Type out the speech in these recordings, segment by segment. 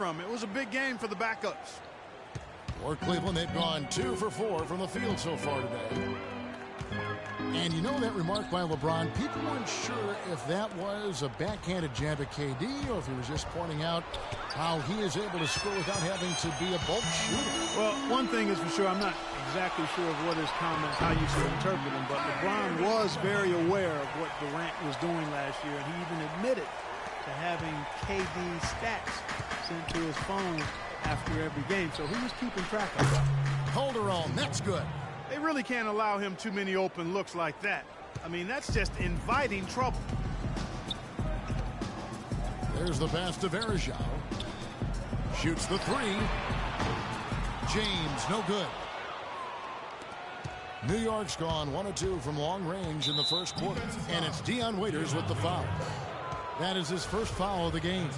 him. It was a big game for the backups. For Cleveland, they've gone 2 for 4 from the field so far today. And you know that remark by LeBron, people weren't sure if that was a backhanded jab at KD or if he was just pointing out how he is able to score without having to be a bulk shooter. Well, one thing is for sure, I'm not exactly sure of what his comments, how you should interpret them, but LeBron was very aware of what Durant was doing last year, and he even admitted to having KD's stats sent to his phone after every game, so he was keeping track of it. Calderon, that's good. They really can't allow him too many open looks like that. I mean, that's just inviting trouble. There's the pass to Varejao. Shoots the three. James, no good. New York's gone 1 of 2 from long range in the first quarter. And it's Dion Waiters with the foul. That is his first foul of the game.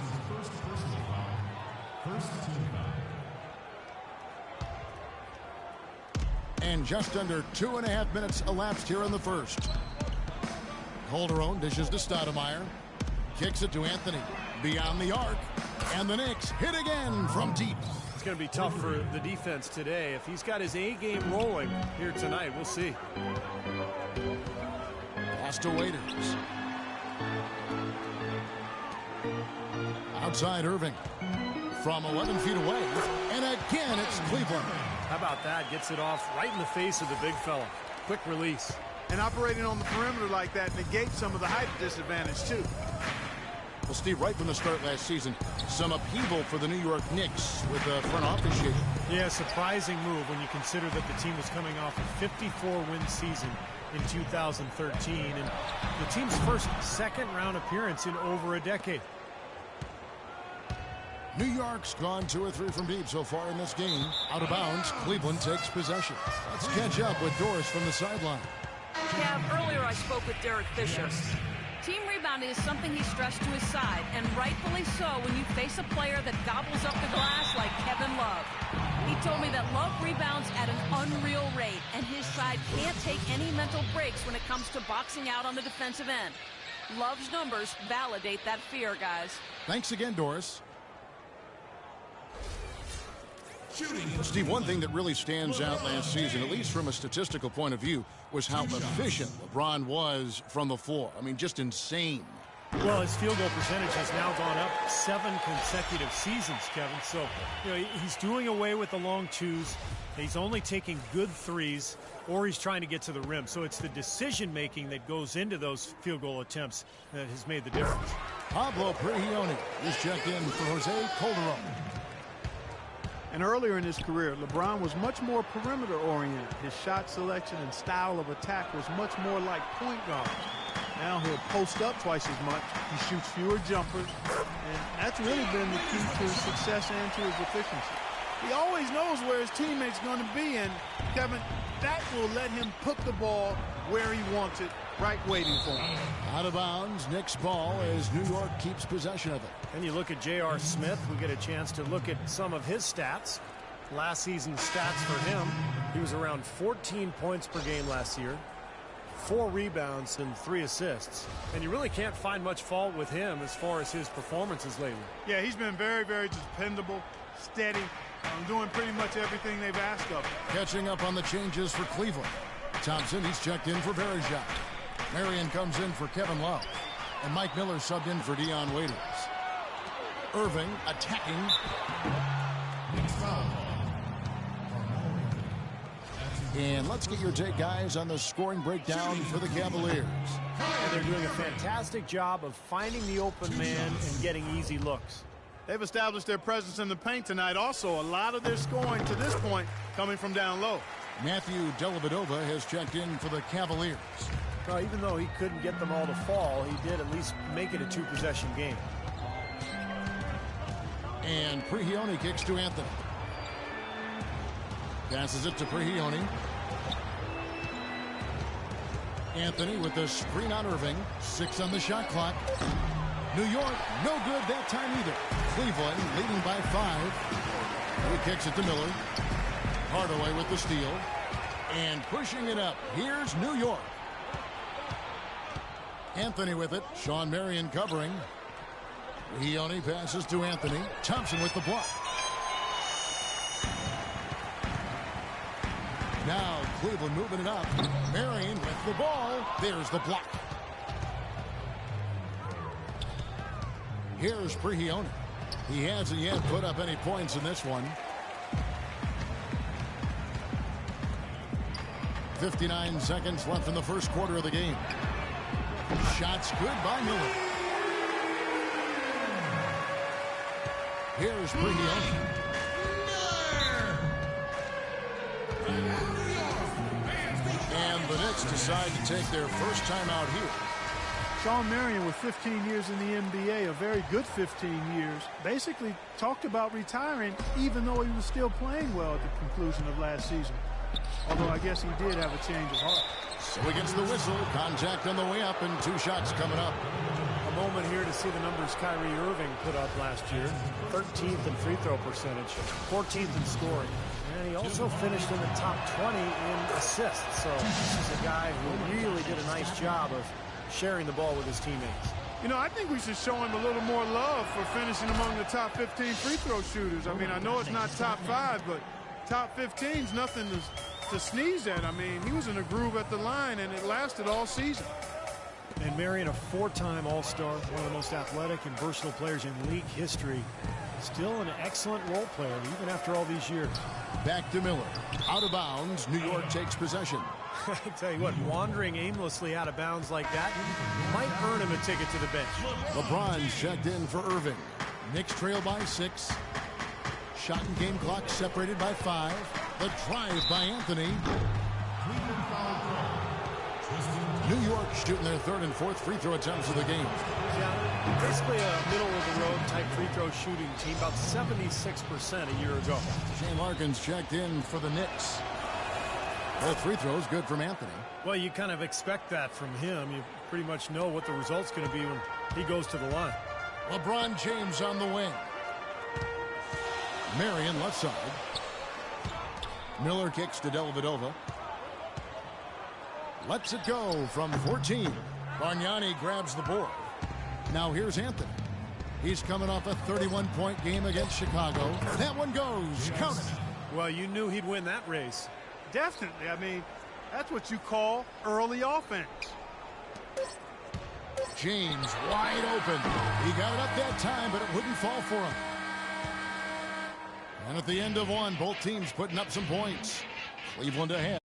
And just under 2.5 minutes elapsed here in the first. Calderon dishes to Stoudemire. Kicks it to Anthony. Beyond the arc. And the Knicks hit again from deep. It's going to be tough for the defense today. If he's got his A game rolling here tonight, we'll see. Pass to Waiters. Outside Irving. From 11 feet away. And again, it's Cleveland. How about that? Gets it off right in the face of the big fella. Quick release. And operating on the perimeter like that negates some of the height disadvantage, too. Well, Steve, right from the start last season, some upheaval for the New York Knicks with the front office shape. Yeah, surprising move when you consider that the team was coming off a 54-win season in 2013. And the team's first second-round appearance in over a decade. New York's gone 2 or 3 from deep so far in this game. Out of bounds, Cleveland takes possession. Let's catch up with Doris from the sideline. Cav, earlier I spoke with Derek Fisher. Team rebounding is something he stressed to his side, and rightfully so when you face a player that gobbles up the glass like Kevin Love. He told me that Love rebounds at an unreal rate, and his side can't take any mental breaks when it comes to boxing out on the defensive end. Love's numbers validate that fear, guys. Thanks again, Doris. Steve, one thing that really stands out last season, at least from a statistical point of view, was how efficient LeBron was from the floor. I mean, just insane. Well, his field goal percentage has now gone up 7 consecutive seasons, Kevin. So, you know, he's doing away with the long twos. He's only taking good threes, or he's trying to get to the rim. So it's the decision-making that goes into those field goal attempts that has made the difference. Pablo Prigioni is checked in for Jose Calderon. And earlier in his career, LeBron was much more perimeter-oriented. His shot selection and style of attack was much more like point guards. Now he'll post up twice as much. He shoots fewer jumpers. And that's really been the key to his success and to his efficiency. He always knows where his teammate's going to be, and Kevin, that will let him put the ball where he wants it, right waiting for him. Out of bounds, Knicks ball as New York keeps possession of it. And you look at J.R. Smith, we get a chance to look at some of his stats. Last season's stats for him, he was around 14 points per game last year, 4 rebounds and 3 assists. And you really can't find much fault with him as far as his performances lately. Yeah, he's been very, very dependable, steady, doing pretty much everything they've asked of him. Catching up on the changes for Cleveland. Thompson, he's checked in for Varejao. Marion comes in for Kevin Love. And Mike Miller subbed in for Dion Waiters. Irving attacking. And let's get your take, guys, on the scoring breakdown for the Cavaliers. And they're doing a fantastic job of finding the open man and getting easy looks. They've established their presence in the paint tonight. Also, a lot of their scoring to this point coming from down low. Matthew Dellavedova has checked in for the Cavaliers. Well, even though he couldn't get them all to fall, he did at least make it a 2-possession game. And Prigioni kicks to Anthony. Passes it to Prigioni. Anthony with the screen on Irving. 6 on the shot clock. New York, no good that time either. Cleveland leading by 5. He kicks it to Miller. Hardaway with the steal. And pushing it up. Here's New York. Anthony with it. Sean Marion covering. Leone passes to Anthony. Thompson with the block. Now Cleveland moving it up. Marion with the ball. There's the block. Here's Prigioni. He hasn't yet put up any points in this one. 59 seconds left in the first quarter of the game. Shots good by Miller. Here's Prigioni. And the Knicks decide to take their first time out here. Shawn Marion with 15 years in the NBA, a very good 15 years, basically talked about retiring even though he was still playing well at the conclusion of last season. Although I guess he did have a change of heart. So he gets the whistle. Contact on the way up and 2 shots coming up. A moment here to see the numbers Kyrie Irving put up last year. 13th in free throw percentage, 14th in scoring. And he also finished in the top 20 in assists. So this is a guy who really did a nice job of sharing the ball with his teammates. You know, I think we should show him a little more love for finishing among the top 15 free throw shooters. I mean, I know it's not top 5, but top 15 is nothing to sneeze at. I mean, he was in a groove at the line, and it lasted all season. And Marion, a 4-time All-Star, one of the most athletic and versatile players in league history. Still an excellent role player, even after all these years. Back to Miller. Out of bounds. New York takes possession. I tell you what, wandering aimlessly out of bounds like that might earn him a ticket to the bench. LeBron's checked in for Irving. Knicks trail by 6. Shot and game clock separated by 5. The drive by Anthony. New York shooting their 3rd and 4th free throw attempts of the game. Yeah, basically a middle-of-the-road type free throw shooting team, about 76% a year ago. Shane Larkin's checked in for the Knicks. Both free throws good from Anthony. Well, you kind of expect that from him. You pretty much know what the result's going to be when he goes to the line. LeBron James on the wing. Marion left side. Miller kicks to Dellavedova. Lets it go from 14. Bargnani grabs the board. Now here's Anthony. He's coming off a 31-point game against Chicago. That one goes. Count it. Well, you knew he'd win that race. Definitely. I mean, that's what you call early offense. James wide open. He got it up that time, but it wouldn't fall for him. And at the end of one, both teams putting up some points. Cleveland ahead.